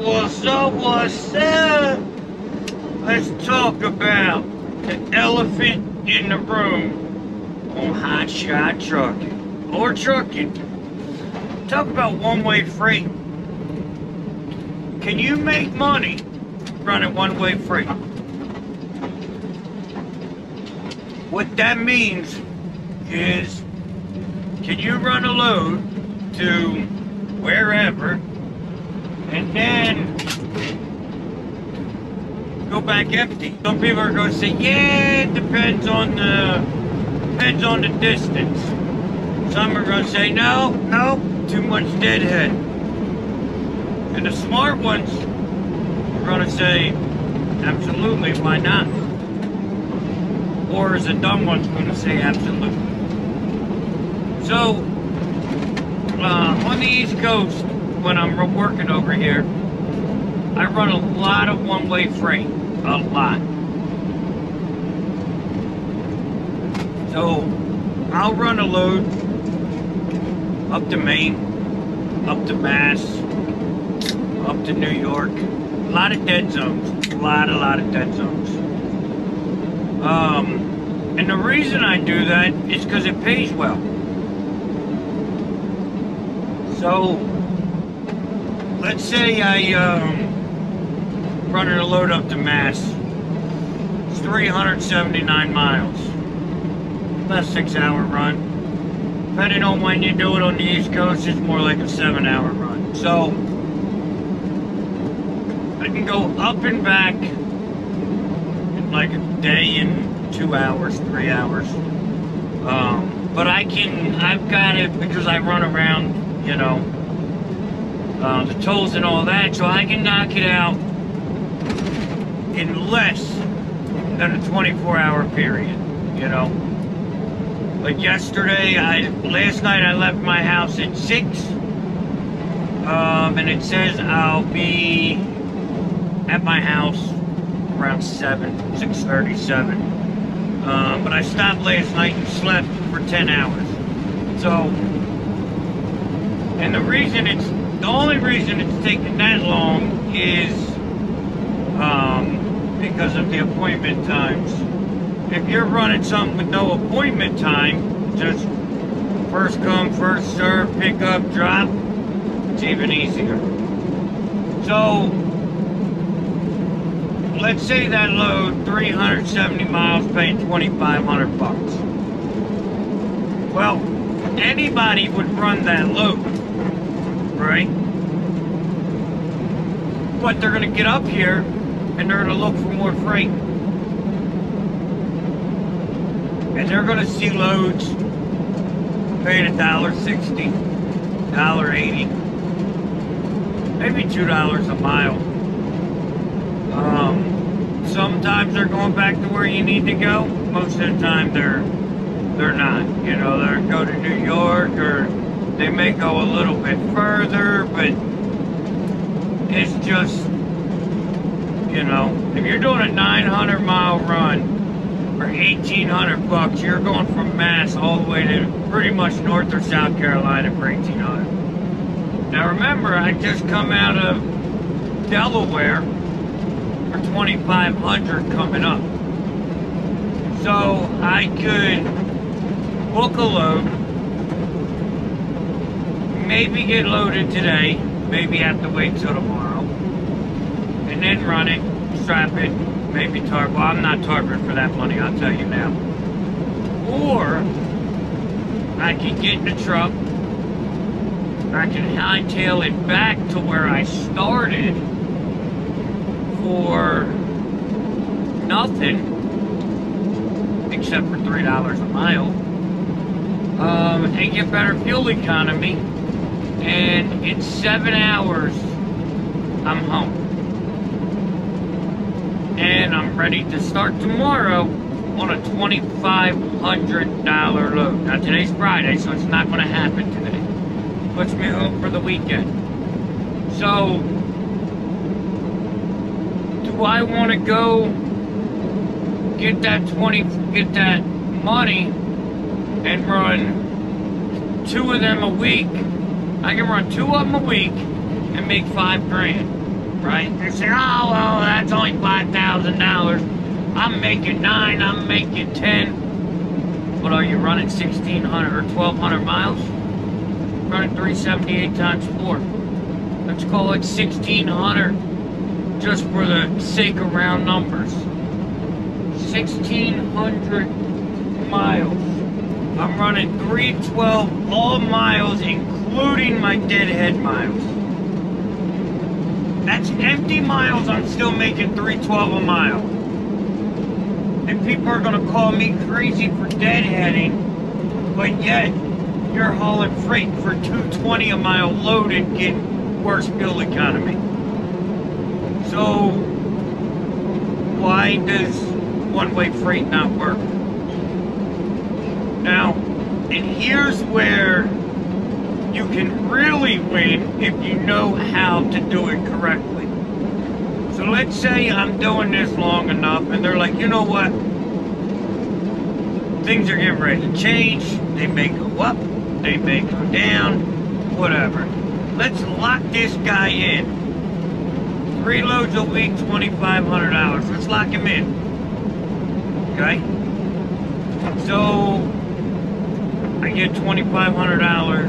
What's up, what's up? Let's talk about the elephant in the room on Hotshot Trucking. Or trucking. Talk about one-way freight. Can you make money running one-way freight? What that means is, can you run a load to wherever and then go back empty? Some people are going to say, yeah, it depends on the distance. Some are going to say, no, too much deadhead. And the smart ones are going to say, absolutely, why not? Or is the dumb one's going to say, absolutely. So, on the East Coast, when I'm working over here, I run a lot of one-way freight. A lot. So, I'll run a load up to Maine, up to Mass, up to New York. A lot of dead zones. A lot of dead zones. And the reason I do that is because it pays well. So, let's say running a load up to Mass. It's 379 miles. About a 6-hour run. Depending on when you do it on the East Coast, it's more like a 7-hour run. So, I can go up and back in like a day and 2 hours, 3 hours. But I've got it because I run around, you know, the tolls and all that, so I can knock it out in less than a 24-hour period, you know. Like yesterday, last night I left my house at 6, and it says I'll be at my house around 6:37. But I stopped last night and slept for 10 hours. So, and the only reason it's taking that long is because of the appointment times. If you're running something with no appointment time, just first come, first serve, pick up, drop, it's even easier. So, let's say that load, 370 miles, paying $2,500. Well, anybody would run that load, right? But they're going to get up here and they're going to look for more freight. And they're going to see loads paying $1.60, $1.80, maybe $2 a mile. Sometimes they're going back to where you need to go. Most of the time they're not. You know, they'll go to New York, or they may go a little bit further, but it's just, you know, if you're doing a 900-mile run for $1,800, you're going from Mass all the way to pretty much North or South Carolina for $1,800. Now remember, I just come out of Delaware for $2,500 coming up. So I could book a load, maybe get loaded today, maybe have to wait till tomorrow, and then run it, strap it, maybe target. Well, I'm not targeting for that money, I'll tell you now. Or I can get in the truck, I can hightail it back to where I started for nothing except for $3 a mile, and get better fuel economy, and in 7 hours I'm home and I'm ready to start tomorrow on a $2,500 load. Now today's Friday, so it's not going to happen today. Puts me home for the weekend. So do I want to go get that money and run 2 of them a week? I can run 2 of them a week and make $5 grand. right? They say, oh, well, that's only $5,000. I'm making 9, I'm making 10. But are you running 1,600 or 1,200 miles? Running 378 times 4. Let's call it 1,600, just for the sake of round numbers. 1,600 miles. I'm running 312 all miles, including my deadhead miles. That's empty miles. I'm still making 312 a mile. And people are gonna call me crazy for deadheading, but yet you're hauling freight for 220 a mile loaded, getting worse fuel economy. So why does one-way freight not work? Now, and here's where you can really win if you know how to do it correctly. So let's say I'm doing this long enough and they're like, you know what? Things are getting ready to change. They may go up, they may go down, whatever. Let's lock this guy in. 3 loads a week, $2,500. Let's lock him in. Okay? So I get $2,500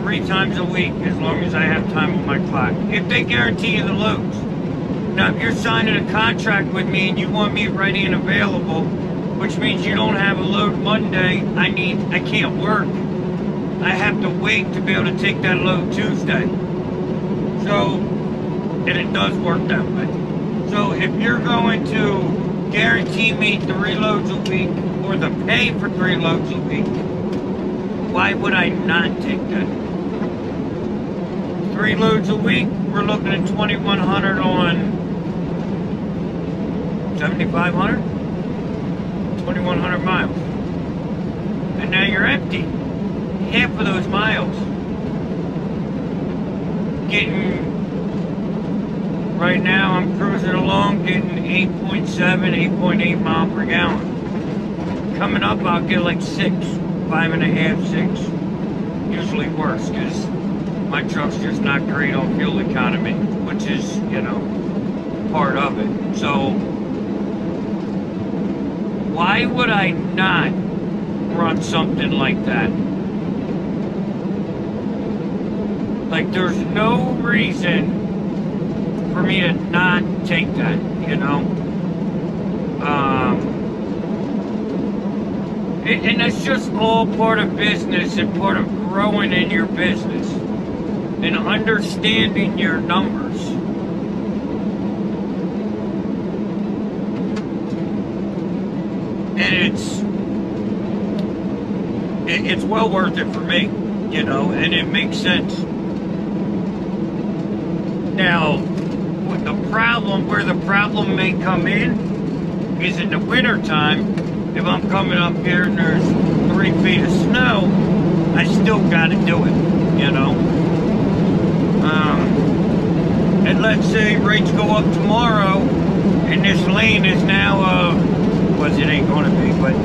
3 times a week, as long as I have time on my clock, if they guarantee you the loads. Now, if you're signing a contract with me and you want me ready and available, which means you don't have a load Monday, I can't work. I have to wait to be able to take that load Tuesday. So, and it does work that way. So if you're going to guarantee me 3 loads a week, or the pay for 3 loads a week, why would I not take that? 3 loads a week, we're looking at 2,100 on 7,500? 2,100 miles. And now you're empty. Half of those miles. Getting, right now I'm cruising along, getting 8.7, 8.8 mile per gallon. Coming up, I'll get like 6, 5.5, 6. Usually worse, because my truck's just not great on fuel economy, which is, you know, part of it. So, why would I not run something like that? Like, there's no reason for me to not take that, you know? And that's just all part of business and part of growing in your business and understanding your numbers. And it's well worth it for me, you know, and it makes sense. Now, where the problem may come in is in the winter time. If I'm coming up here and there's 3 feet of snow, I still got to do it, you know. And let's say rates go up tomorrow, and this lane is now well, it ain't going to be, but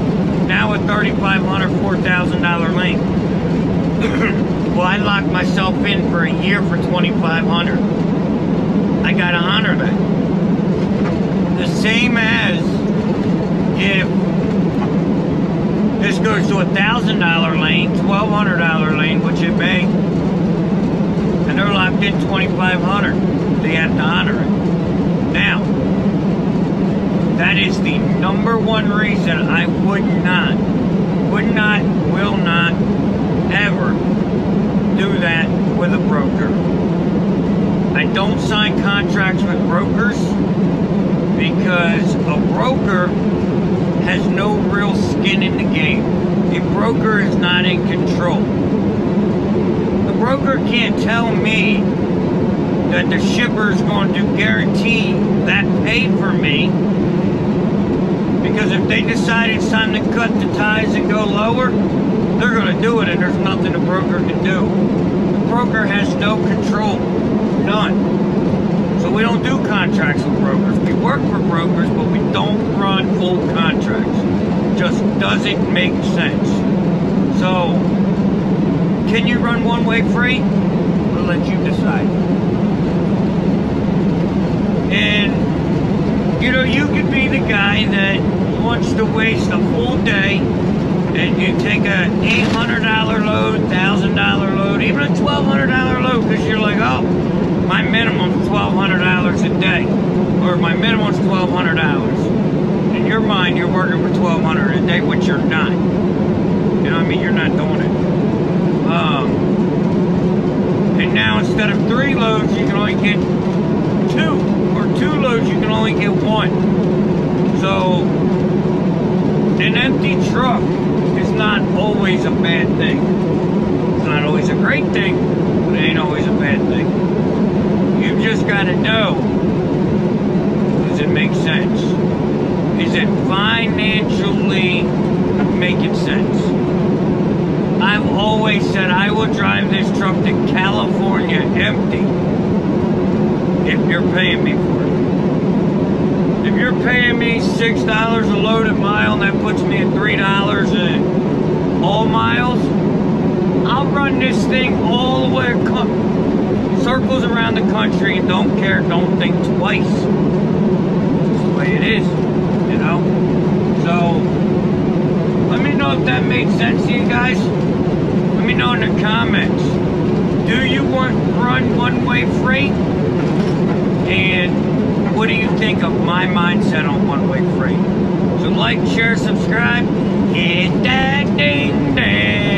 now a $3,500, $4,000 lane. Well, I locked myself in for a year for $2,500. I got to honor that. The same as if this goes to a $1,000 lane, $1,200 lane, which it may, and they're locked in $2,500. They have to honor it. Now, that is the #1 reason I will not ever do that with a broker. I don't sign contracts with brokers because a broker has no real skin in the game. A broker is not in control. The broker can't tell me that the shipper is going to guarantee that pay for me, because if they decide it's time to cut the ties and go lower, they're going to do it, and there's nothing the broker can do. The broker has no control. None. So we don't do contracts with brokers. We work for brokers, but we don't run full contracts. It just doesn't make sense. So, can you run one-way freight? We'll let you decide. guy that wants to waste a full day, and you take a $800 load, $1,000 load, even a $1,200 load, because you're like, oh, my minimum's $1,200 a day, or my minimum's $1,200. In your mind, you're working for $1,200 a day, which you're not. You know what I mean? You're not doing it. And now instead of 3 loads, you can only get 2, or 2 loads, you can only get 1. So an empty truck is not always a bad thing. It's not always a great thing, but it ain't always a bad thing. You just gotta know, does it make sense? Is it financially making sense? I've always said I will drive this truck to California empty if you're paying me for it. If you're paying me $6 a loaded mile and that puts me at $3 in all miles, I'll run this thing all the way, circles around the country, and don't care, don't think twice. That's the way it is, you know? So, let me know if that made sense to you guys. Let me know in the comments. Do you run one-way freight? And what do you think of my mindset on one-way freight? So like, share, subscribe, hit that ding ding.